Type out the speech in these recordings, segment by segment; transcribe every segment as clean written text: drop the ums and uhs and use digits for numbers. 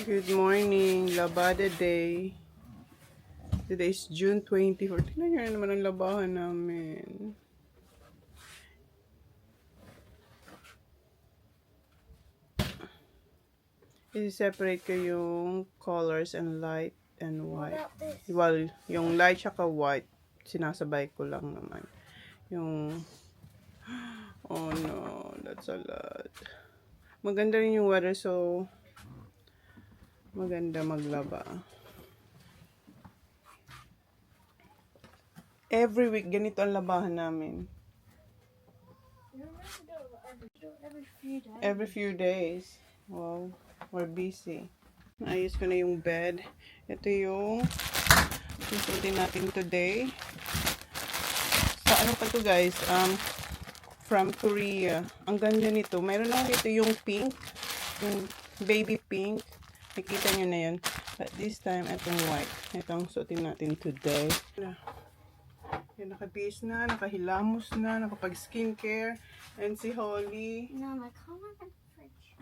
Good morning, Labada Day. Today is June 24. Tingnan nyo naman ang labahan namin. I-separate ko yung colors and light and white. Well, yung light tsaka white, sinasabay ko lang naman. Yung, oh no, that's a lot. Maganda rin yung weather, so maganda maglaba. Every week, ganito ang labahan namin. Every few days. Wow, we're busy. Naayos ko na yung bed. Ito yung susutin natin today. Sa ano pa to guys? From Korea. Ang ganda nito. Mayroon lang dito yung pink. Yung baby pink. Nakita nyo na yun. But this time, itong white. Itong suotin natin today. Yan, nakabihis na, nakahilamos na, nakapag-skincare. And si Holly. No, my comment in the fridge.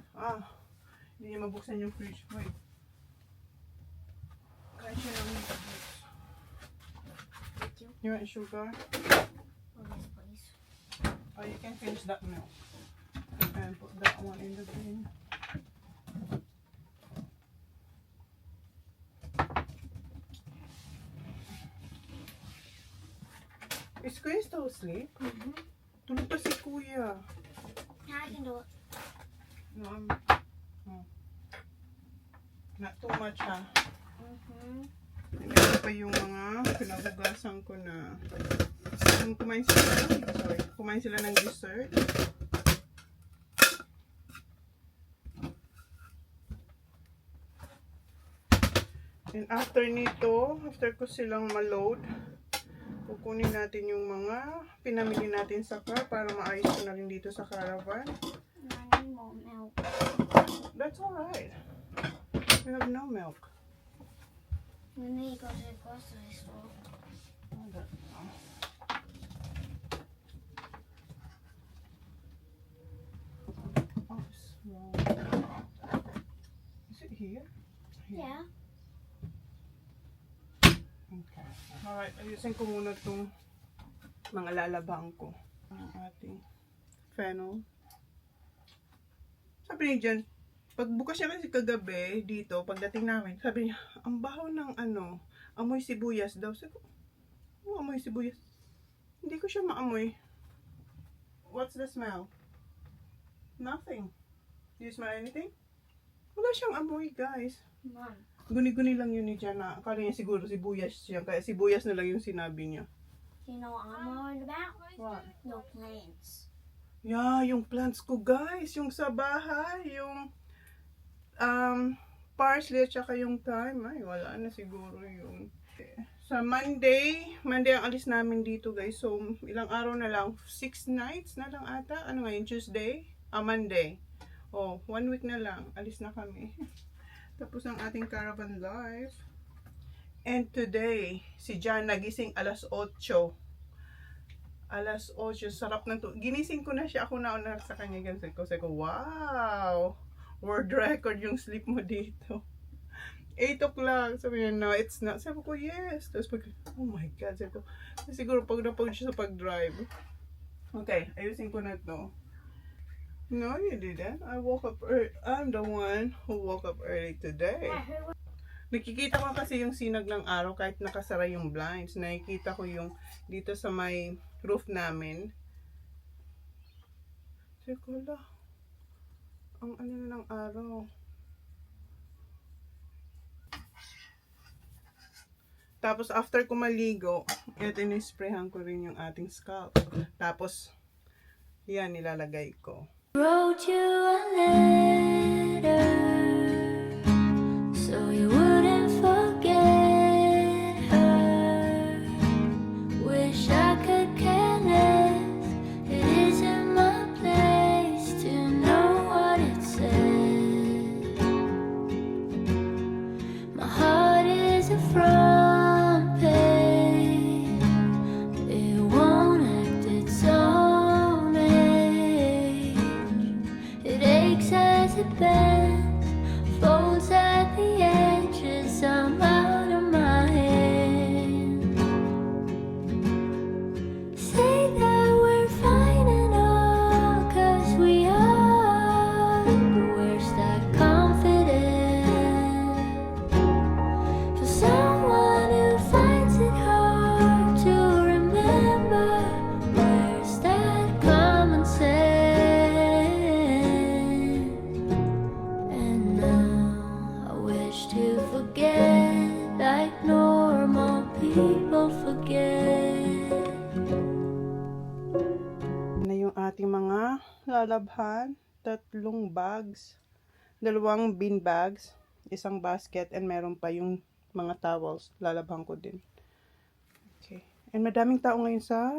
Hindi niya mabuksan yung fridge. Wait. Kaya siya lang yung fridge. Thank you. You want sugar? Oh, yes, please. Oh, you can finish that milk. And put that one in the bin. Is Kuya still asleep? Mm-hmm. Tulog pa si Kuya. Now I can do it. No, not too much ha. Mm-hmm. Ito pa yung mga pinagugasan ko na. Kung kumain sila ng dessert. And after nito, after ko silang ma-load, kukunin natin yung mga pinamili natin sa car para maayos ko na rin dito sa caravan. I need more milk. That's alright. We have no milk. We need to go to the grocery store. Oh, small. Is it here? Yeah. Okay. Alright, ayusin ko muna itong mga lalabang ko. Ang ating fennel. Sabi niya dyan, pagbukas niya kasi kagabi dito, pagdating namin, sabi niya, ang baho ng amoy sibuyas daw. Sabi ko, oh, amoy sibuyas. Hindi ko siya maamoy. What's the smell? Nothing. Do you smell anything? Wala siyang amoy, guys. Mom. Guni-guni lang yun ni Chona. Akala niya siguro sibuyas siya. Kaya sibuyas na lang yung sinabi niya. You know what I'm worried about? What? No plants. Yeah, yung plants ko guys. Yung sa bahay. Yung parsley at saka yung thyme. Ay, wala na siguro yung... Sa Monday ang alis namin dito guys. So, ilang araw na lang. 6 nights na lang ata. Ano ngayon? Tuesday? Monday. Oh, 1 week na lang. Alis na kami. Tapos ang ating caravan life. And today, si Jan nagising alas 8. Alas 8. Sarap ng ginising ko na siya. Ako na sa kanya. Sabi ko, wow! World record yung sleep mo dito. 8 o'clock. Sabi niya, no, it's not. Sabi ko, yes. Tapos oh my God. Sabi ko, siguro pag napag siya sa pag-drive. Okay, ayusin ko na to. No, you didn't. I woke up early. I'm the one who woke up early today. Nakikita ko kasi yung sinag ng araw kahit nakasara yung blinds. Nakikita ko yung dito sa may roof namin. Teka lang. Ang ano na ng araw. Tapos after ko maligo, ito in-sprayhan ko rin yung ating scalp. Tapos, yan nilalagay ko. Wrote you a letter so you wouldn't forget her. Wish I could care less. It isn't my place to know what it said. My heart is a front page. It won't act its own age. It aches as it bends, folds at the lalabhan. 3 bags. 2 bean bags. 1 basket. And meron pa yung mga towels. Lalabhan ko din. Okay. And madaming tao ngayon sa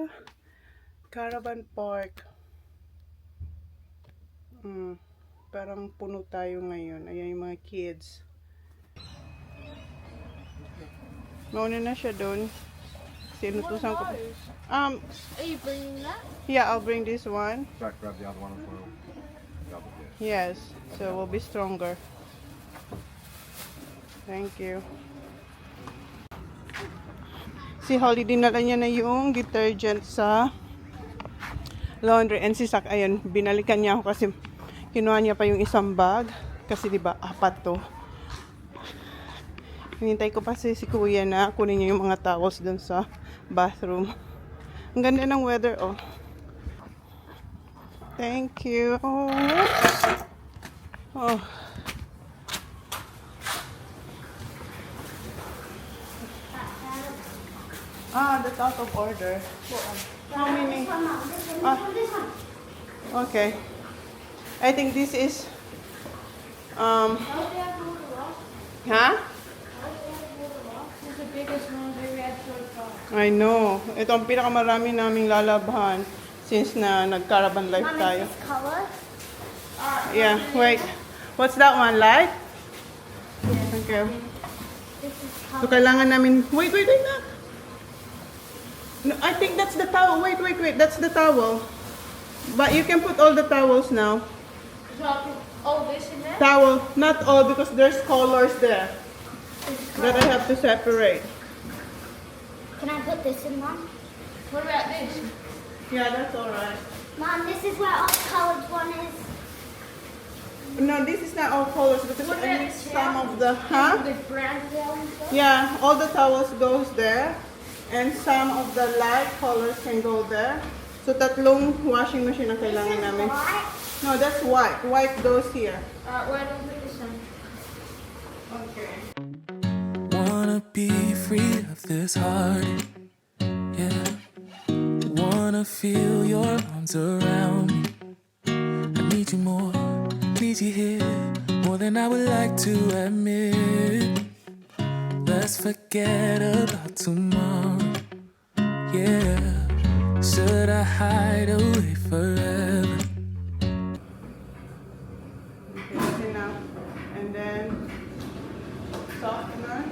caravan park. Parang puno tayo ngayon. Ayan yung mga kids. Mauna na siya doon. Sinutusan ko. Are you bringing that? Yeah, I'll bring this one. Jack, grab the other one for double. Yes, so we'll be stronger. Thank you. Si Holly, dinala niya na yung detergent sa laundry. And si Sak, ayan, binalikan niya ako kasi kinuha niya pa yung 1 bag. Kasi diba, 4 to. Hinintay ko pa si kuya na kunin niya yung mga towels dun sa bathroom. Ang ganda ng weather, oh. Thank you. Oh. That's out of order. How many? This one. Okay. I think this is, huh? This is the biggest one we had so far. I know. Ito ang pinakamarami naming lalabhan since na nag-caravan life Mom, tayo. is this color? Yeah, wait. What's that one? Light? Okay. This is So, color. kailangan namin... Wait, na. No, I think that's the towel. Wait. That's the towel. But you can put all the towels now. So I'll put all this in there? Towel. Not all because there's colors there This is that I color. have to separate. Can I put this in, Mom? What about this? Yeah, that's alright. Mom, this is where all colored one is. No, this is not all colors because What I about need this some one? of the... Huh? The brown yellow stuff? Yeah, all the towels goes there. And some of the light colors can go there. So, 3 washing machine ang This kailangan is namin. white. No, that's white. White goes here. Where do I put this one? Okay. Wanna be free of this heart, yeah. Wanna feel your arms around me. I need you more, need you here, more than I would like to admit. Let's forget about tomorrow, yeah. Should I hide away forever? Okay, that's enough. And then, softener.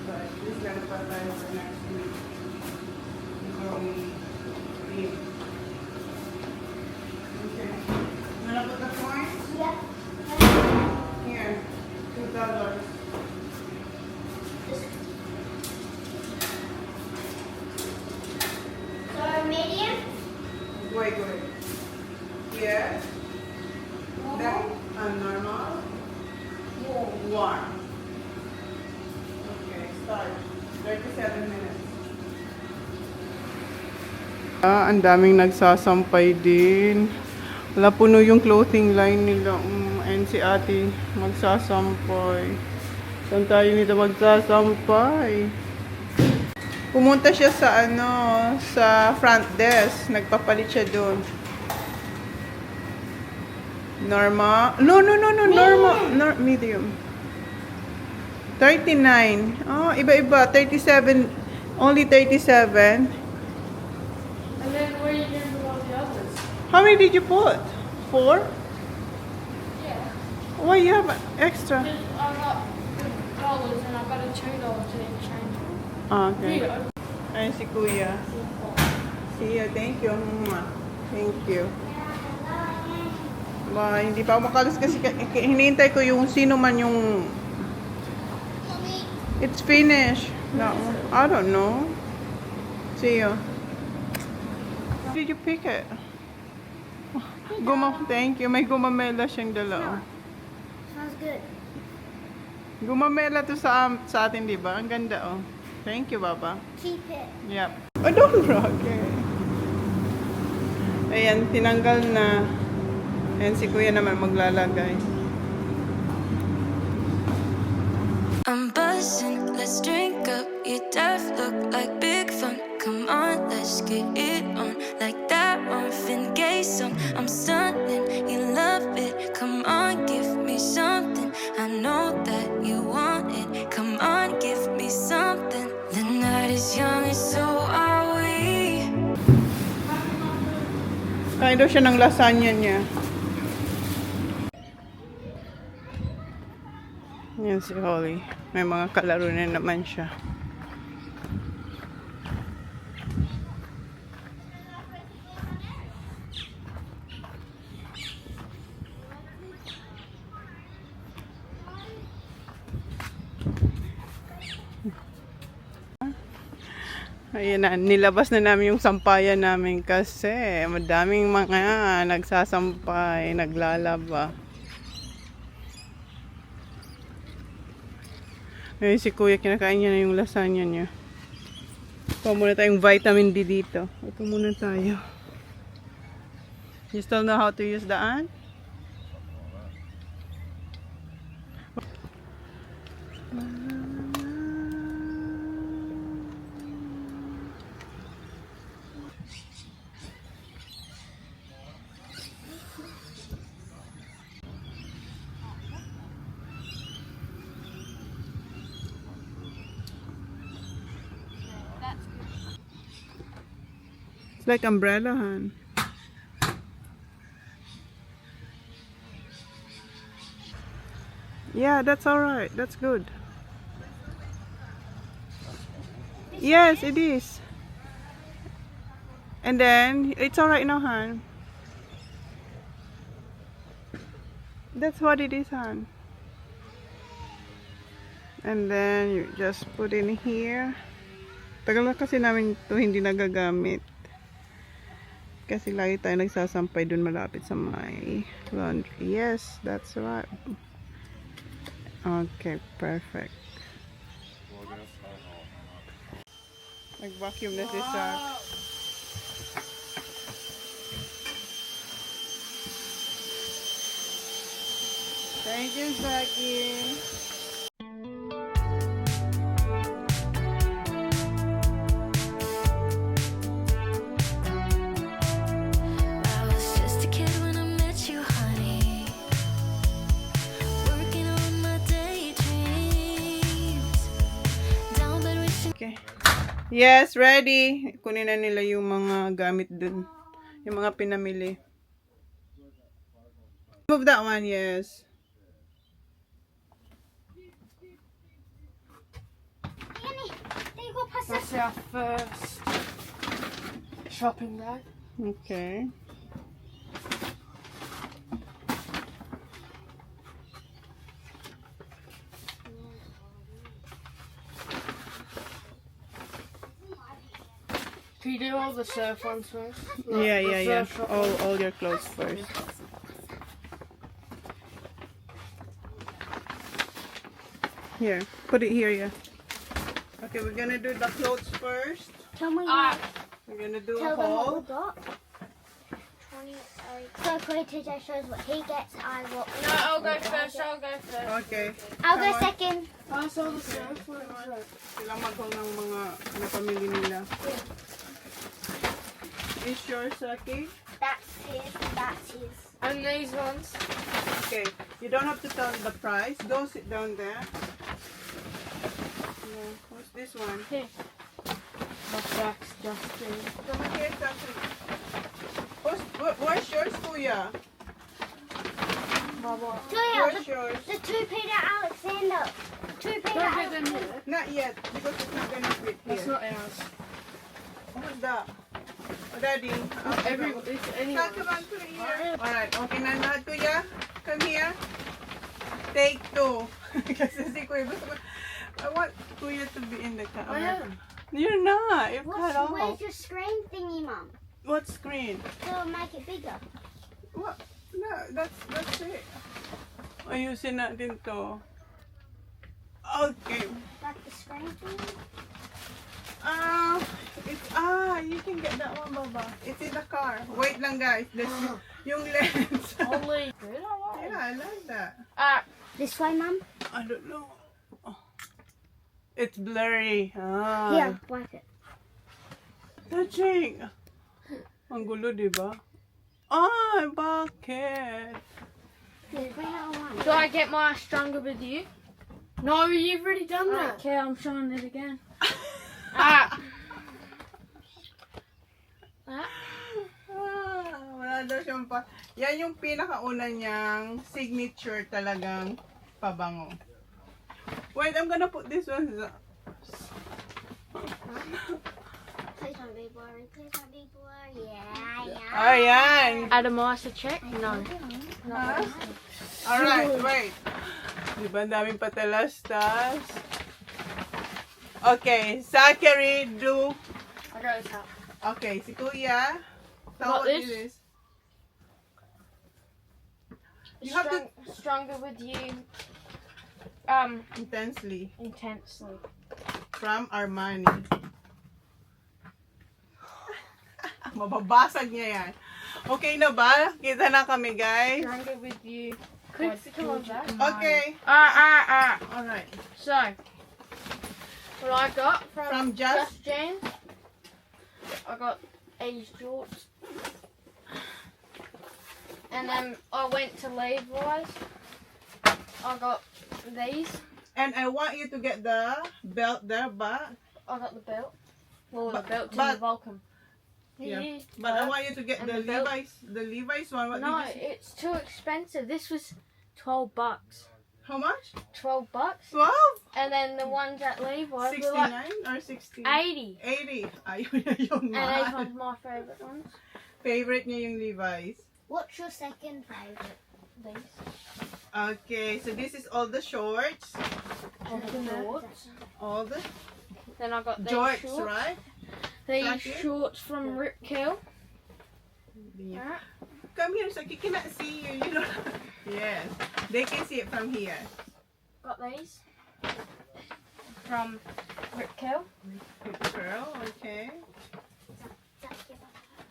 But this is gonna put that for next week. Before we leave. Okay. Wanna put the coins? Yeah. Here. $2. So medium? Wait. Yes. That normal. Warm. Okay, start. 37 minutes. Ang daming nagsasampay din. Wala, puno yung clothing line nila. And si ate magsasampay. Saan tayo nito magsasampay? Pumunta siya sa sa front desk. Nagpapalit siya doon. Normal? No. Normal. Medium. 39. Oh, iba-iba. 37. Only 37. And then where are you going to put all the others? How many did you put? 4? Yeah. Why you have extra? Just, I got the dollars and I got a $2 to change. Okay. Here. Ayun si Kuya. See you. Thank you. Mwah. Thank you. Ba, hindi pa ako makalis kasi hinihintay ko yung sino man yung... It's finished. No, I don't know. See you. Did you pick it? Thank you. May gumamela siyang dala. Sounds good. Gumamela to sa atin, di ba? Ang ganda, oh. Thank you, Baba. Keep it. Yep. Oh, don't rock it. Ayan, tinanggal na. Ayan, si Kuya naman maglalagay. I'm buzzing, let's drink up. Your death look like big fun. Come on, let's get it on. Like that Marvin Gaye song. I'm stunning, you love it. Come on, give me something. I know that you want it. Come on, give me something. The night is young and so are we. Kain daw siya ng lasagna niya. Yan si Holly. May mga kalaro na naman siya. Ayan na, nilabas na namin yung sampayan namin kasi madaming mga nagsasampay, naglalaba. Ngayon si Kuya, kinakain niya na yung lasagna niya. Kuha muna tayong vitamin D dito. Ito muna tayo. You still know how to use the ant? It's like umbrella, han. Yeah, that's alright. That's good. Yes, it is. And then, it's alright now, Han. That's what it is, Han. And then, you just put in here. Tagal na kasi namin ito hindi nagagamit. Kasi lagi tayo nagsasampay dun malapit sa may laundry. Yes, that's right. Okay, perfect. Nag-vacuum na si Sak. Thank you, Paki. I was just a kid when I met you, honey. Working on my daydreams. Down bed wishing. Okay. Yes, ready. Kunin na nila yung mga gamit dun. Yung mga pinamili. Move that one, yes. Annie, there you go, Pasta. That's our first shopping bag. Okay. Can you do all the surf ones first? Yeah. All your clothes first. Here, put it here, yeah. Okay, we're gonna do the clothes first. Tell me We're gonna do a tell them what haul. we got. So Corey TJ shows what he gets, I what. No, I'll go first. I'll go first. Okay. I'll go Come on. second. Pass all the surf ones. Sila mag-haul ng mga napamili nila. Is yours okay? That's his. That's his. And these ones. Okay. You don't have to tell the price. Go sit down there. Yeah. What's this one? Here. My back's dusty. Come here, Safi. Where's yours, Kuya? Julia, Where's yours? the 2 Peter Alexander. 2 Peter Don't put them Alexander. here. Not yet, because it's not gonna fit That's here. not ours. What's that? Oh, Daddy. It's anyone. Come on, put it here. Alright, okay na lahat, Kuya. Come here. Take 2. Kasi si Kuya gusto ko. I want Kuya to be in the I camera. am. You're not. You're cut off. Where's your screen thingy, Mum? What screen? To make it bigger. What? No, that's it. Ayusin natin to. Okay. Like the scrunchie? You can get that one, Baba. It's in the car. Wait lang, guys. This yung lens. Only. Good, I Yeah, I like that. This way, Mum? I don't know. Oh. It's blurry. Here, wipe it. Touching. Ang gulo, diba? Bakit? Here, bring it on. Do I get my stronger with you? No, you've already done that. Okay, I'm showing it again. Wala daw siyang pa. Yan yung pinakauna niyang signature talagang pabango. Wait, I'm gonna put this one. Please don't be blurry. Please don't be blurry. Yeah. Ayan. Adam wants to check? No. Huh? Alright, wait. Diba ang daming patalastas? Okay, Zachary, do. I got this out. Okay, si Kuya. Tell Got what this? it is. You have to Stronger with you. intensely Intensely. from Armani. Mababasag niya yan. Okay na ba? Kita na kami, guys. Stronger with you. Quick, come on back. Okay. Alright. So, what I got From from Just James, I got these shorts. And then I went to Levi's. I got these. And I want you to get the belt there, but I got the belt. Well, the But- belt's in but- the Vulcan. yeah. But I want you to get And the the belt. Levi's one. What No, did you say? it's too expensive. This was $12. How much? $12. 12? And then the ones at Levi's were 69 like or 60? 80. 80. Ayun na yung And these mahal. ones my favourite ones. Favorite niya yung Levi's. What's your second favorite? These. Okay, so this is all the shorts. And the shorts. All the Then I got these jorts, shorts. right? These Jacket? shorts from Rip Curl. Yeah. Come here, so he cannot see you. You know. Yes, they can see it from here. Got these from Rip Curl. Girl, okay.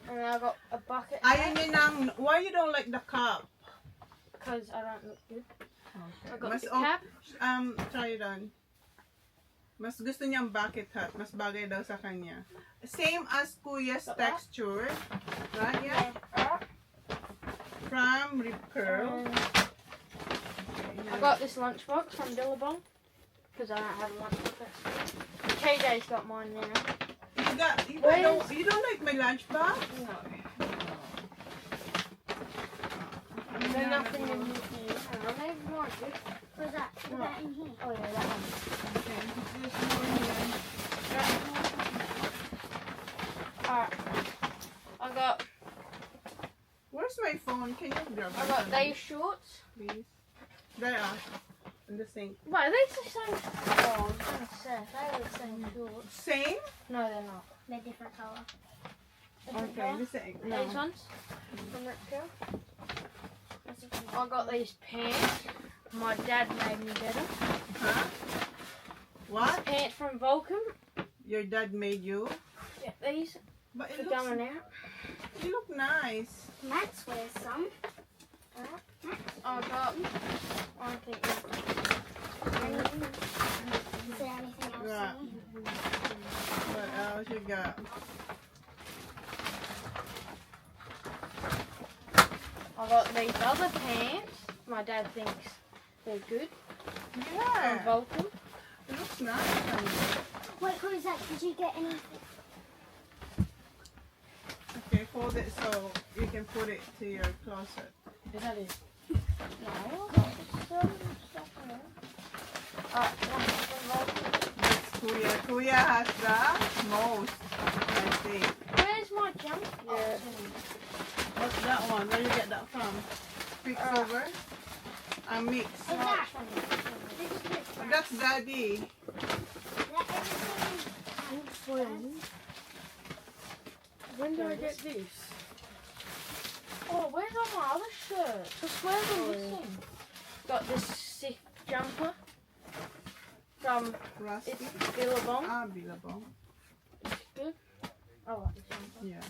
And then I got a bucket Ayun yun ang, why you don't like the cup? because I don't look good. I got Mas the cap. try it on. Mas gusto niya ang bucket hat. Mas bagay daw sa kanya. Same as Kuya's Got that? texture. Right? Yeah. Alright. From Rip Curl. And I got this lunchbox from Billabong because I don't have a lunchbox. KJ's got mine now. You don't like my lunchbox? No. There's nothing in here. I maybe want it. What's that? Put that in here. Oh yeah, that one. Okay. There's more here. Alright. I got Where's my phone? Can you grab I it got for these me, shorts. please? There are. In the sink. Right, are these the same? Oh, I was gonna say they were the same shorts. Same? No, they're not. They're different colour. Different Okay, colour. the same. These No. ones from Rip Curl. I got these pants. My dad made me get them. Huh? What? Pants from Vulcan. Your dad made you? Yeah, these But for it going looks, out. you look nice. Max wears some. I got. I think. Is there anything else Yeah. in here? What else you got? I got these other pants. My dad thinks they're good from Yeah. Vulcan. It looks nice on you. Wait, who is that? Did you get anything? Okay, fold it so you can put it to your closet. Is that it? No. Some stuff in there. One from Vulcan. That's Kuya. Kuya has the most, I think. Where's my jumper? Yeah. What's that one? Where you get that from? Quicksilver? A mix. Is that? This is it. That's Daddy. Is that everything? When do I get this? Oh, where's all my other shirts? Just where's all missing? Got this sick jumper. from Rusty. it's Billabong. Billabong. It's good. I like this one. Yeah.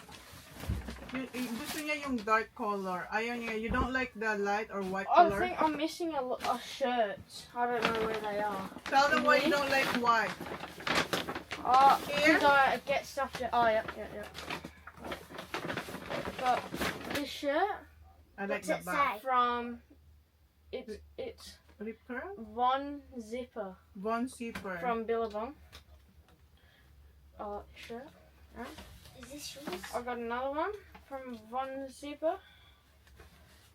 Gusto niya yung dark color. Ayaw niya. You don't like the light or white I color? think I'm missing a shirt. I don't know where they are. Tell them why you don't like white. Here? Because I get stuff to. Oh, yeah. But this shirt I like What's the it back. say? from it's Rip curl? Von Zipper Von Zipper. from Billabong. I like the shirt. Is this yours? I got another one from Von Zipper.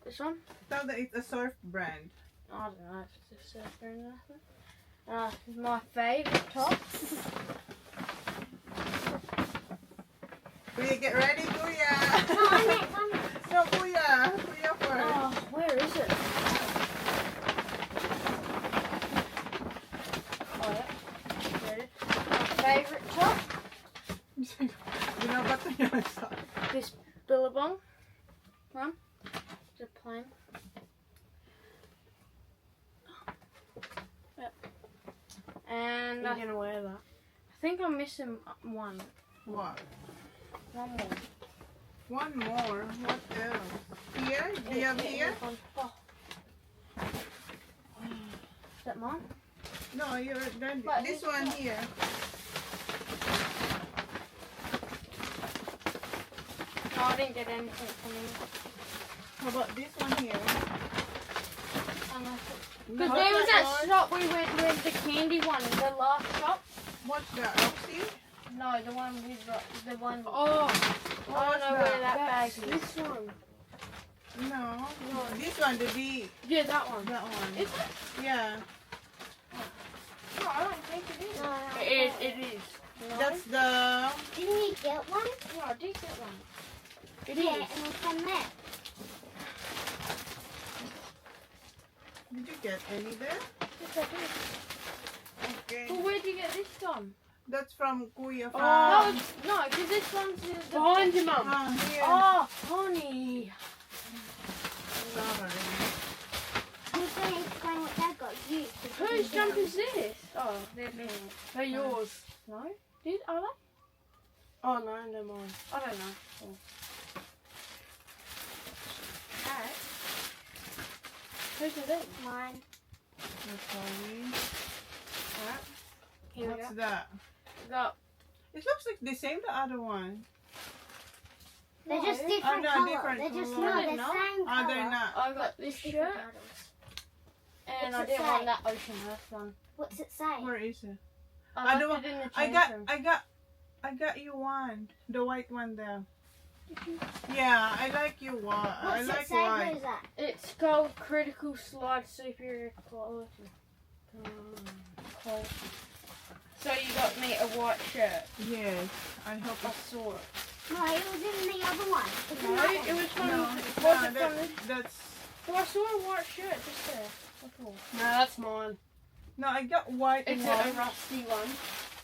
This one. Tell that it's a surf brand. I don't know if it's a surfer or nothing. My favourite top. Kuya, get ready, Kuya. No, I'm it. No, Kuya. Kuya first. Oh, where is it? Oh, yeah. There it is. My favourite top. Binabato niya sa... This Billabong one. It's a plain. Yep. And You're gonna wear that. I think I'm missing one. What? One more. One more. What else? Here? Do you have here? Oh. Is that mine? No, you're done. But This it's one not. here. No, I didn't get anything from you. How about this one here? Because How's there was that that yours? shop we went with, the candy one, the last shop. What's that? Roxy? No, the one with the one. Oh, I don't know where that bag is. this one. No. This one, the B. Yeah, that one. That one. Is it? Yeah. No, I don't think it is. No, It is. No. That's the... Didn't you get one? No, I did get one. It Yeah, is. and it's from there. Did you get any there? Yes, I did. Okay. But where did you get this from? That's from Kuya. No, because this one's the Behind you, Mum. Here. Oh, honey. Sorry. I'm going to explain what Dad got you. Whose jump is this? Oh, they're me. They're yours. No? Are they? Oh no, they're mine. I don't know. Oh. Alright. Whose are these? Mine. Sorry. Alright. Here we What's go. that? Got It looks like the same the other one. They're just No. different no, colour. different They're just colour. not the They're not. same colour. They're not. I got this Just different shirt colours. and What's I it didn't say? want that Ocean Earth one. What's it say? Where is it? I don't left it in the I change room. I got you one. The white one there. Yeah, I like you one. I What's like it say? white. Who's that? It's called Critical Slide Superior Quality. Quality. So you got me a white shirt. Yes. I hope I it's... saw it. No, it was in the other one. It's in No, that it one. was from. No, Was it no, from this? that's... So I saw a white shirt just there. That's all. No, that's mine. No, I got white It's one. a rusty one.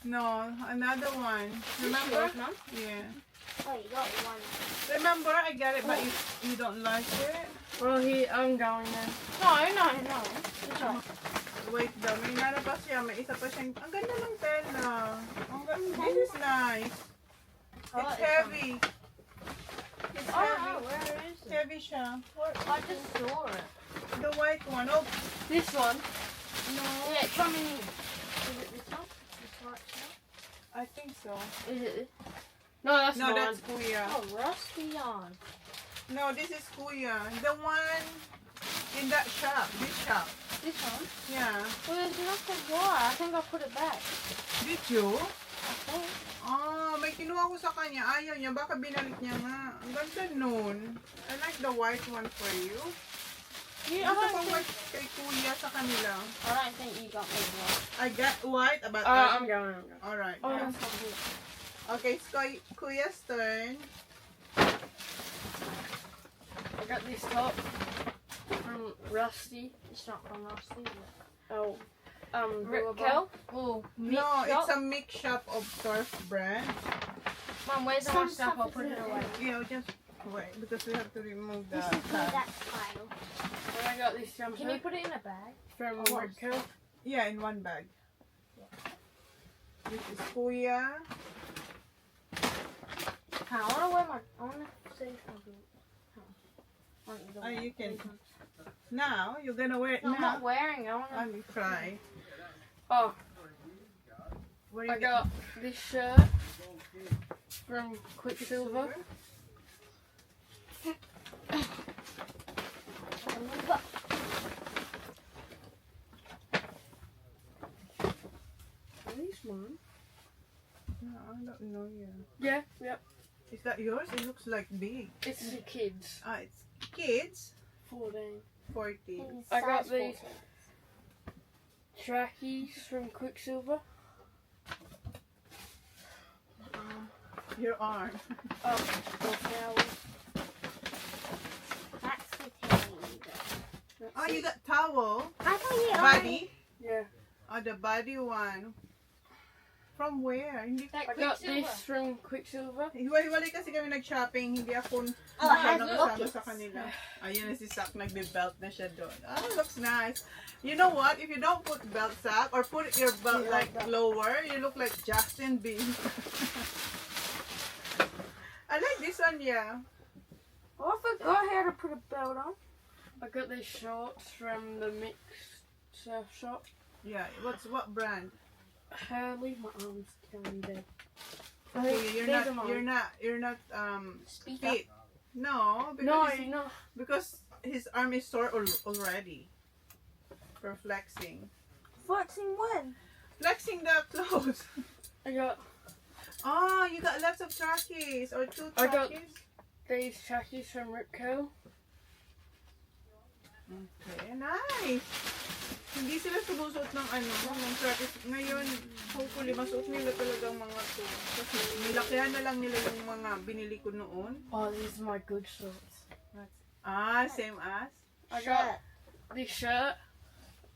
No, another one. This Remember? yours, Mum? Yeah. Oh, you got one. Remember, I got it, but you don't like it? Well, here, I'm going then. No. It's all right. Wait daw, may nana pa siya. May isa pa siyang... Ang ganda ng tela. This is nice. I It's like this heavy. It's Oh, heavy. where is it? Heavy siya. I just saw it. The white one. Oh, This one. no. Yeah, it's coming in. Is it this one? This white shirt? I think so. Is it this? No, that's No, mine. that's Kuya. Oh, rusty yarn. No, this is Kuya. The one in that shop. This shop. This one? Yeah. Well, there's nothing why. I think I put it back. Did you? I think. Ah, may kinuha ko sa kanya. Ayaw niya. Baka binalik niya nga. Ang ganda nun. I like the white one for you. Yeah, Gusto I ko don't white kay Kuya sa kanila. think you got me one. I got white, but I'm going. alright. Oh, yeah. that's not good. Okay, it's Kuya's turn. I got this top from Rusty. It's not from Rusty. Oh, Rip Billabong. Kel? Oh, No, it's a mix shop of surf brand. Mum, where's Some my stuff? I'll stuff put is it in away. Yeah, just wait because we have to remove the This is where tag. that's file. And I got this jumper Can you put it in a bag? from Oh, Rip Kel. Yeah, in one bag. This is Kuya. I wanna wear my. I wanna change my boots. Oh, you can. Now, you're gonna wear it No, I'm now. not wearing. I wanna. Let me try. Oh, What do I you got this shirt from Quicksilver. Are these mine? No, I don't know yet. Yeah, yep. Is that yours? It looks like big. It's the kids. Ah, it's kids. 14. 40. I got Size these 14. trackies from Quicksilver. Your arm. Oh, towels. That's the tail. Oh, you got towel. I thought you Body. Yeah. Oh, the body one. From where? Hindi I got this from Quicksilver. Hiwa-hiwalay kasi kami nag-shopping. Hindi ako Oh, it has nakasama pockets. sa kanila. Ayun na si Sak, nagbe-belt na siya doon. Oh, looks nice. You know what? If you don't put belt, Sak, or put your belt like lower, you look like Justin Bieber. I like this one, yeah. Oh, I forgot how to put a belt on. I got these shorts from the mixed surf shop. Yeah, what brand? Hurley, my arm's killing me dead. Okay, These are mine. you're not Speak fit. No, No, because, no. because his arm is sore already. For flexing. Flexing when? Flexing the clothes. I got Oh, you got lots of trackies or two I got- trackies. these trackies from Ripco. Okay, nice. Hindi sila sumusot ng ng trackies. Ngayon, hopefully, masuot nila talaga ang mga to. Kasi nilakihan na lang nila yung mga binili ko noon. Oh, these are my good shorts. Same as? I got this shirt.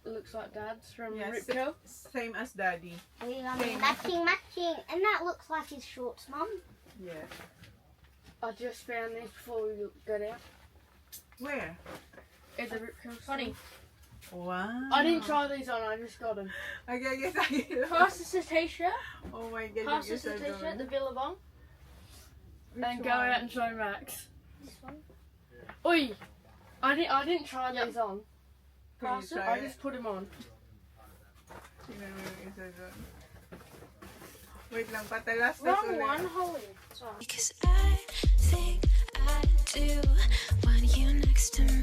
It looks like Dad's from Yes, Ripco. same as daddy. We got matching. And that looks like his shorts, Mum. Yes. I just found these before we got out. Where? At the Ripco store. Wow. I didn't try these on, I just got them. Okay, yes, First is a t-shirt. Oh my God. First you is a said t-shirt, that. the Billabong. Which And go one? out and show Max. This one. Oi! I didn't try these on. Can you First, try I it? just put them on. Tingnan mo yung isa doon. Wait lang, patalas na Wrong ulit. one, holy. Sorry. Because I think I do want you next to me.